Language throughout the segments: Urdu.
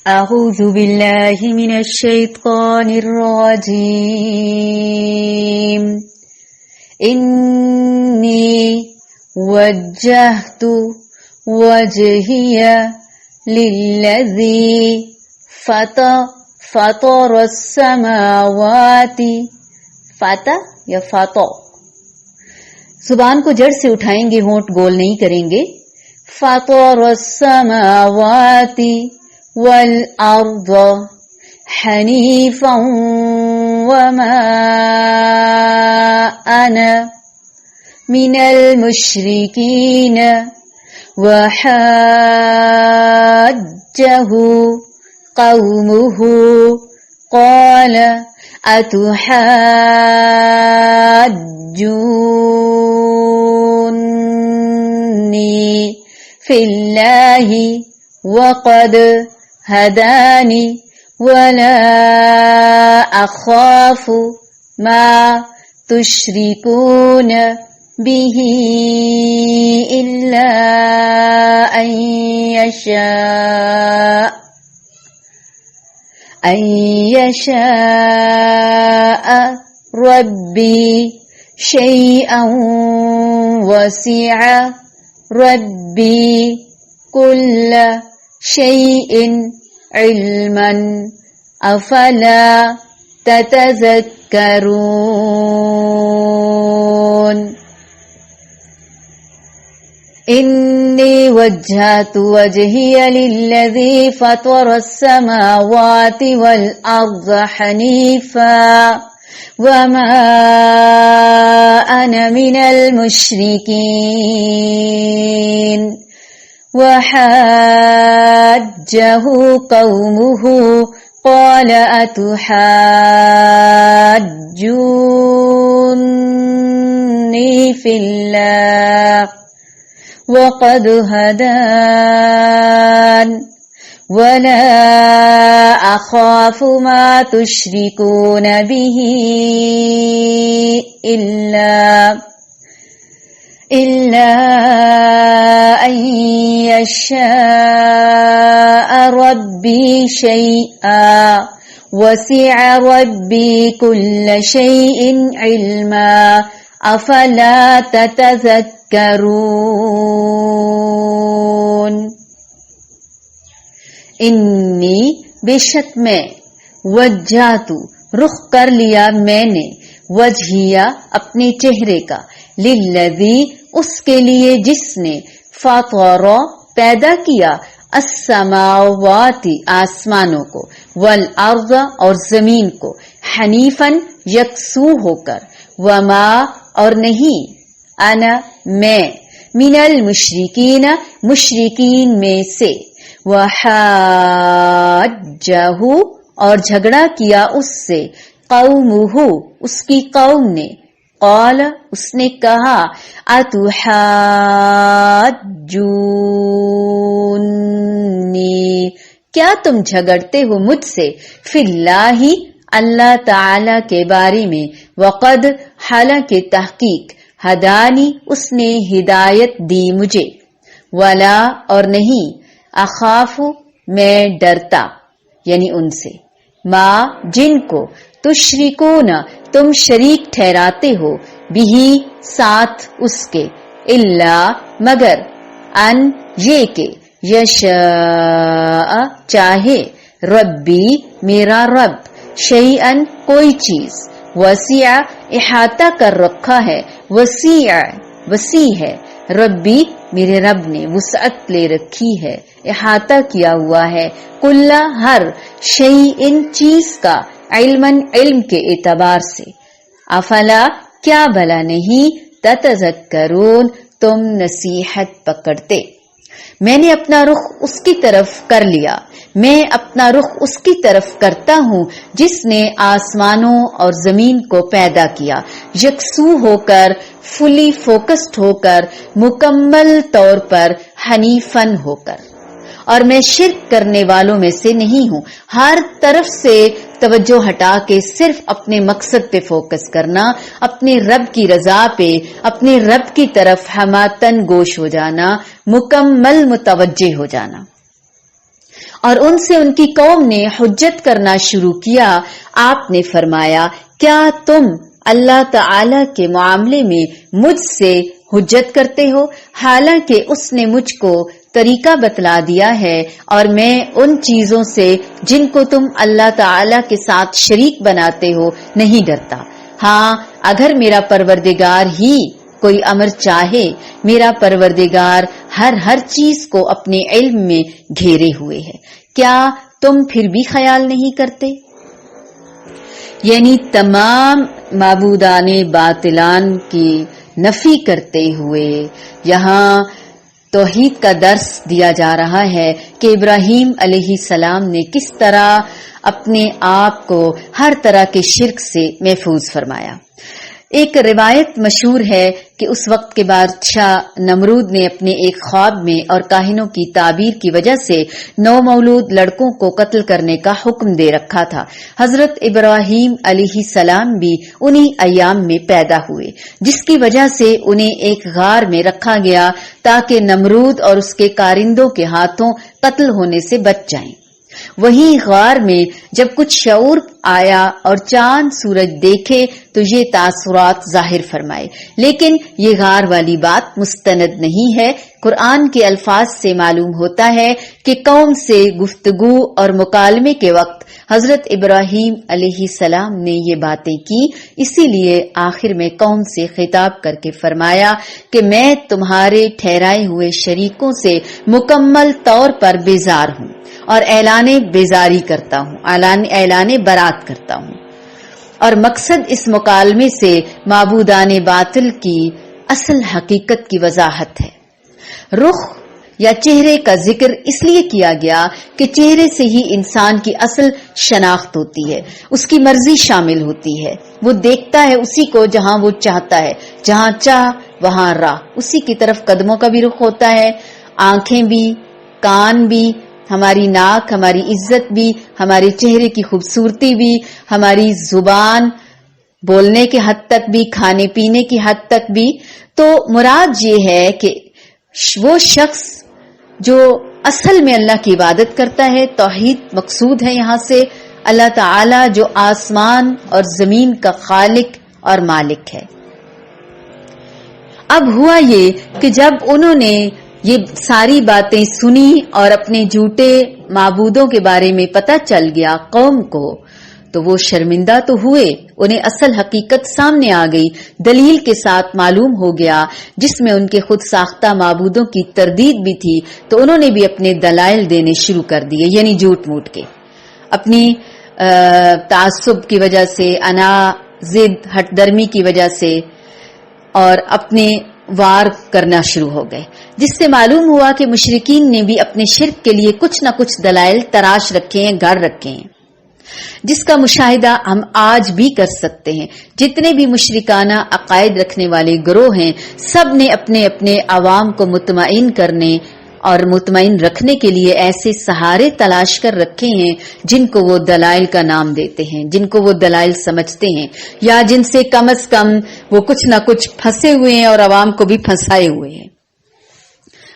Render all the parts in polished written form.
أعوذ بالله من الشيطان الرجيم إني وجهت وجهي للذي فطر السماوات فطر یا فطر زبان کو جڑ سے اٹھائیں گے، ہونٹ گول نہیں کریں گے. فطر السماوات والأرض حنيفا وما أنا من المشركين. وحاجه قومه قال أتحاجوني في الله وقد هداني ولا أخاف ما تشركون به إلا أن يشاء ربي شيئا وسع ربي كل شيء علما أفلا تتذكرون. إني وجهت وجهي للذي فطر السماوات والأرض حنيفا وما أنا من المشركين. وحاجه قومه قال أتحاجوني في الله وقد هدان ولا أخاف ما تشركون به إلا أن يشاء ربي شيئا وسع ربي كل شيء علما أفلا تتذكرون. انی بے شک میں، وجہتو رخ کر لیا میں نے، وجہیا اپنے چہرے کا، للذی اس کے لیے جس نے، فطر پیدا کیا، السماوات آسمانوں کو، والارض اور زمین کو، حنیفاً یکسو ہو کر، وما اور نہیں، انا میں، من المشرکین مشرکین میں سے، وحاجہ اور جھگڑا کیا اس سے، قومہ اس کی قوم نے، قال اس نے کہا، اتحاجونی کیا تم جھگڑتے ہو مجھ سے، فی اللہ اللہ تعالی کے بارے میں، وقد حالانکہ تحقیق، ہدانی اس نے ہدایت دی مجھے، ولا اور نہیں، اخاف میں ڈرتا یعنی ان سے، ما جن کو، تشرکون تم شریک ٹھہراتے ہو، بھی ساتھ اس کے، الا مگر، ان یہ کہ، یشاء چاہے، ربی میرا رب، شیئن کوئی چیز، وسیع احاطہ کر رکھا ہے، وسیع ہے، ربی میرے رب نے وسعت لے رکھی ہے، احاطہ کیا ہوا ہے، کل ہر، شیئن چیز کا، علماً علم کے اعتبار سے، افلا کیا بھلا نہیں، تتذکرون تم نصیحت پکڑتے. میں نے اپنا رخ اس کی طرف کر لیا، میں اپنا رخ اس کی طرف کرتا ہوں جس نے آسمانوں اور زمین کو پیدا کیا، یکسو ہو کر، فلی فوکسڈ ہو کر، مکمل طور پر، حنیفن ہو کر، اور میں شرک کرنے والوں میں سے نہیں ہوں. ہر طرف سے توجہ ہٹا کے صرف اپنے مقصد پہ فوکس کرنا، اپنے رب کی رضا پہ، اپنے رب کی طرف ہماتن گوش ہو جانا، مکمل متوجہ ہو جانا. اور ان سے ان کی قوم نے حجت کرنا شروع کیا. آپ نے فرمایا کیا تم اللہ تعالی کے معاملے میں مجھ سے حجت کرتے ہو حالانکہ اس نے مجھ کو طریقہ بتلا دیا ہے اور میں ان چیزوں سے جن کو تم اللہ تعالی کے ساتھ شریک بناتے ہو نہیں ڈرتا. ہاں اگر میرا پروردگار ہی کوئی امر چاہے، میرا پروردگار ہر چیز کو اپنے علم میں گھیرے ہوئے ہے. کیا تم پھر بھی خیال نہیں کرتے؟ یعنی تمام معبودان باطلان کی نفی کرتے ہوئے یہاں توحید کا درس دیا جا رہا ہے کہ ابراہیم علیہ السلام نے کس طرح اپنے آپ کو ہر طرح کے شرک سے محفوظ فرمایا. ایک روایت مشہور ہے کہ اس وقت کے بادشاہ نمرود نے اپنے ایک خواب میں اور کاہنوں کی تعبیر کی وجہ سے 9 مولود لڑکوں کو قتل کرنے کا حکم دے رکھا تھا. حضرت ابراہیم علیہ السلام بھی انہی ایام میں پیدا ہوئے، جس کی وجہ سے انہیں ایک غار میں رکھا گیا تاکہ نمرود اور اس کے کارندوں کے ہاتھوں قتل ہونے سے بچ جائیں. وہیں غار میں جب کچھ شعور آیا اور چاند سورج دیکھے تو یہ تاثرات ظاہر فرمائے، لیکن یہ غار والی بات مستند نہیں ہے. قرآن کے الفاظ سے معلوم ہوتا ہے کہ قوم سے گفتگو اور مکالمے کے وقت حضرت ابراہیم علیہ السلام نے یہ باتیں کی، اسی لیے آخر میں قوم سے خطاب کر کے فرمایا کہ میں تمہارے ٹھہرائے ہوئے شریکوں سے مکمل طور پر بیزار ہوں اور اعلان بیزاری کرتا ہوں، اعلان برات کرتا ہوں. اور مقصد اس مکالمے سے معبودان باطل کی اصل حقیقت کی وضاحت ہے. رخ یا چہرے کا ذکر اس لیے کیا گیا کہ چہرے سے ہی انسان کی اصل شناخت ہوتی ہے، اس کی مرضی شامل ہوتی ہے. وہ دیکھتا ہے اسی کو جہاں وہ چاہتا ہے، جہاں چاہ وہاں راہ. اسی کی طرف قدموں کا بھی رخ ہوتا ہے، آنکھیں بھی، کان بھی، ہماری ناک، ہماری عزت بھی، ہمارے چہرے کی خوبصورتی بھی، ہماری زبان بولنے کے حد تک بھی، کھانے پینے کی حد تک بھی. تو مراد یہ ہے کہ وہ شخص جو اصل میں اللہ کی عبادت کرتا ہے، توحید مقصود ہے یہاں سے، اللہ تعالی جو آسمان اور زمین کا خالق اور مالک ہے. اب ہوا یہ کہ جب انہوں نے یہ ساری باتیں سنی اور اپنے جھوٹے معبودوں کے بارے میں پتہ چل گیا قوم کو، تو وہ شرمندہ تو ہوئے، انہیں اصل حقیقت سامنے آ گئی، دلیل کے ساتھ معلوم ہو گیا، جس میں ان کے خود ساختہ معبودوں کی تردید بھی تھی. تو انہوں نے بھی اپنے دلائل دینے شروع کر دیے، یعنی جھوٹ موٹ کے، اپنی تعصب کی وجہ سے، انا، ضد، ہٹ درمی کی وجہ سے، اور اپنے وار کرنا شروع ہو گئے، جس سے معلوم ہوا کہ مشرکین نے بھی اپنے شرک کے لیے کچھ نہ کچھ دلائل تراش رکھے ہیں، گھڑ رکھے ہیں، جس کا مشاہدہ ہم آج بھی کر سکتے ہیں. جتنے بھی مشرکانہ عقائد رکھنے والے گروہ ہیں، سب نے اپنے اپنے عوام کو مطمئن کرنے اور مطمئن رکھنے کے لیے ایسے سہارے تلاش کر رکھے ہیں جن کو وہ دلائل کا نام دیتے ہیں، جن کو وہ دلائل سمجھتے ہیں، یا جن سے کم از کم وہ کچھ نہ کچھ پھنسے ہوئے ہیں اور عوام کو بھی پھنسائے ہوئے ہیں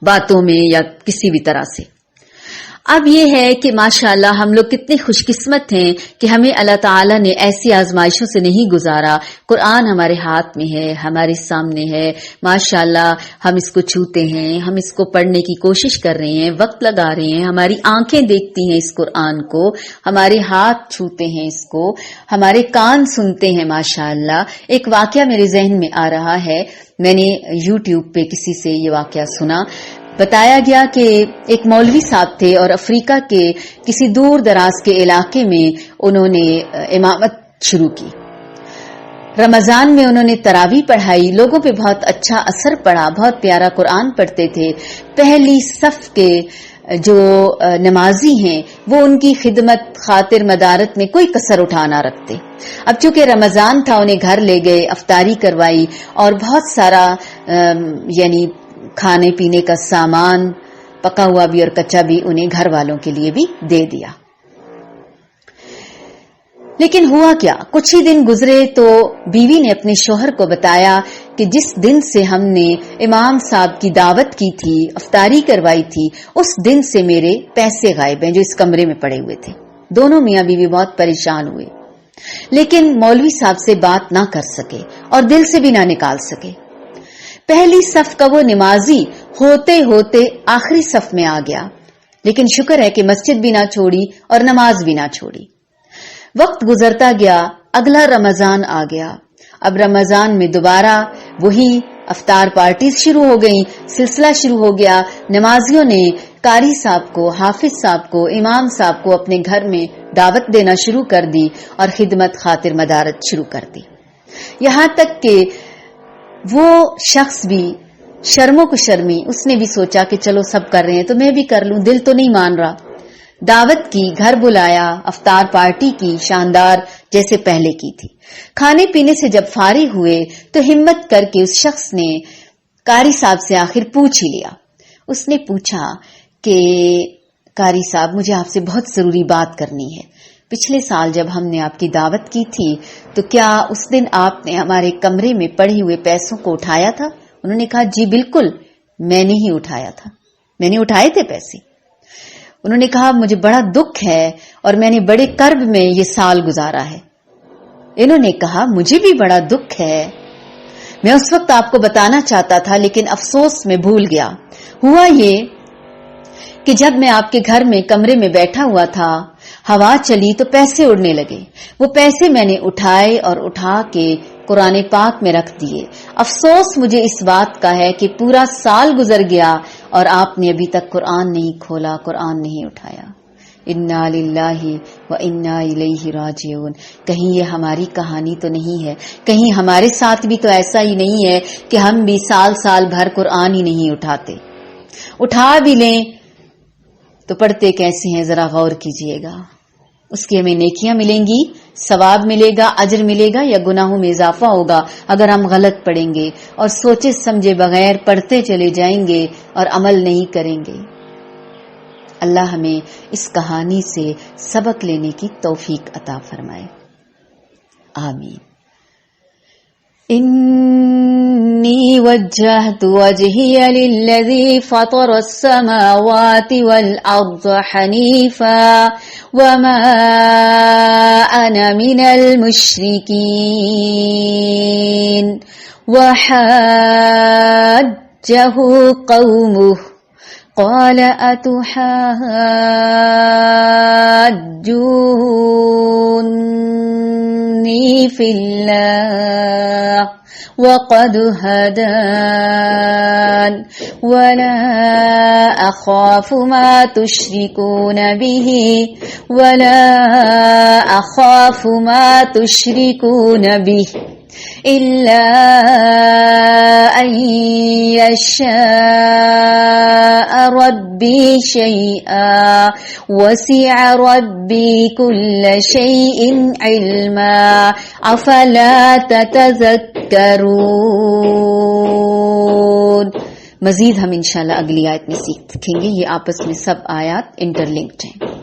باتوں میں یا کسی بھی طرح سے. اب یہ ہے کہ ماشاءاللہ ہم لوگ کتنے خوش قسمت ہیں کہ ہمیں اللہ تعالیٰ نے ایسی آزمائشوں سے نہیں گزارا. قرآن ہمارے ہاتھ میں ہے، ہمارے سامنے ہے، ماشاءاللہ ہم اس کو چھوتے ہیں، ہم اس کو پڑھنے کی کوشش کر رہے ہیں، وقت لگا رہے ہیں، ہماری آنکھیں دیکھتی ہیں اس قرآن کو، ہمارے ہاتھ چھوتے ہیں اس کو، ہمارے کان سنتے ہیں. ماشاءاللہ ایک واقعہ میرے ذہن میں آ رہا ہے، میں نے یوٹیوب پہ کسی سے یہ واقعہ سنا. بتایا گیا کہ ایک مولوی صاحب تھے اور افریقہ کے کسی دور دراز کے علاقے میں انہوں نے امامت شروع کی. رمضان میں انہوں نے تراویح پڑھائی، لوگوں پہ بہت اچھا اثر پڑا، بہت پیارا قرآن پڑھتے تھے. پہلی صف کے جو نمازی ہیں وہ ان کی خدمت خاطر مدارت میں کوئی کسر اٹھا نہ رکھتے. اب چونکہ رمضان تھا انہیں گھر لے گئے، افطاری کروائی اور بہت سارا یعنی کھانے پینے کا سامان پکا ہوا بھی اور کچا بھی انہیں گھر والوں کے لیے بھی دے دیا. لیکن ہوا کیا، کچھ ہی دن گزرے تو بیوی نے اپنے شوہر کو بتایا کہ جس دن سے ہم نے امام صاحب کی دعوت کی تھی، افطاری کروائی تھی، اس دن سے میرے پیسے غائب ہیں جو اس کمرے میں پڑے ہوئے تھے۔ دونوں میاں بیوی بہت پریشان ہوئے، لیکن مولوی صاحب سے بات نہ کر سکے اور دل سے بھی نہ نکال سکے۔ پہلی صف کا وہ نمازی ہوتے ہوتے آخری صف میں آ گیا، لیکن شکر ہے کہ مسجد بھی نہ چھوڑی اور نماز بھی نہ چھوڑی۔ وقت گزرتا گیا، اگلا رمضان آ گیا۔ اب رمضان میں دوبارہ وہی افطار پارٹیز شروع ہو گئیں، سلسلہ شروع ہو گیا۔ نمازیوں نے قاری صاحب کو، حافظ صاحب کو، امام صاحب کو اپنے گھر میں دعوت دینا شروع کر دی اور خدمت خاطر مدارت شروع کر دی، یہاں تک کہ وہ شخص بھی شرموں کو شرمی، اس نے بھی سوچا کہ چلو سب کر رہے ہیں تو میں بھی کر لوں، دل تو نہیں مان رہا۔ دعوت کی، گھر بلایا، افطار پارٹی کی، شاندار جیسے پہلے کی تھی۔ کھانے پینے سے جب فارغ ہوئے تو ہمت کر کے اس شخص نے قاری صاحب سے آخر پوچھ ہی لیا۔ اس نے پوچھا کہ قاری صاحب، مجھے آپ سے بہت ضروری بات کرنی ہے۔ پچھلے سال جب ہم نے آپ کی دعوت کی تھی تو کیا اس دن آپ نے ہمارے کمرے میں پڑے ہوئے پیسوں کو اٹھایا تھا؟ انہوں نے کہا جی بالکل، میں نے ہی اٹھایا تھا، میں نے اٹھائے تھے پیسے۔ انہوں نے کہا مجھے بڑا دکھ ہے اور میں نے بڑے کرب میں یہ سال گزارا ہے۔ انہوں نے کہا مجھے بھی بڑا دکھ ہے، میں اس وقت آپ کو بتانا چاہتا تھا لیکن افسوس میں بھول گیا۔ ہوا یہ کہ جب میں آپ کے گھر میں کمرے میں بیٹھا ہوا تھا، ہوا چلی تو پیسے اڑنے لگے، وہ پیسے میں نے اٹھائے اور اٹھا کے قرآن پاک میں رکھ دیے۔ افسوس مجھے اس بات کا ہے کہ پورا سال گزر گیا اور آپ نے ابھی تک قرآن نہیں کھولا، قرآن نہیں اٹھایا۔ انا للہ و انا الیہ راجعون۔ کہیں یہ ہماری کہانی تو نہیں ہے، کہیں ہمارے ساتھ بھی تو ایسا ہی نہیں ہے کہ ہم بھی سال سال بھر قرآن ہی نہیں اٹھاتے؟ اٹھا بھی لیں تو پڑھتے کیسے ہیں ذرا غور کیجئے گا۔ اس کی ہمیں نیکیاں ملیں گی، ثواب ملے گا، اجر ملے گا، یا گناہوں میں اضافہ ہوگا اگر ہم غلط پڑھیں گے اور سوچے سمجھے بغیر پڑھتے چلے جائیں گے اور عمل نہیں کریں گے۔ اللہ ہمیں اس کہانی سے سبق لینے کی توفیق عطا فرمائے، آمین۔ انی وجہت وجہی للذی فطر السماوات والارض حنیفا وما انا من المشرکین وحاجہ قومہ قال اتحاجونی فی اللہ وقد هدان ولا أخاف ما تشركون به إلا أن يشاء ربي شيئا وسع ربي كل شيء علما أفلا تتذكرون۔ مزید ہم انشاءاللہ اگلی آیت میں سیکھیں گے، یہ آپس میں سب آیات انٹر لنکڈ ہیں۔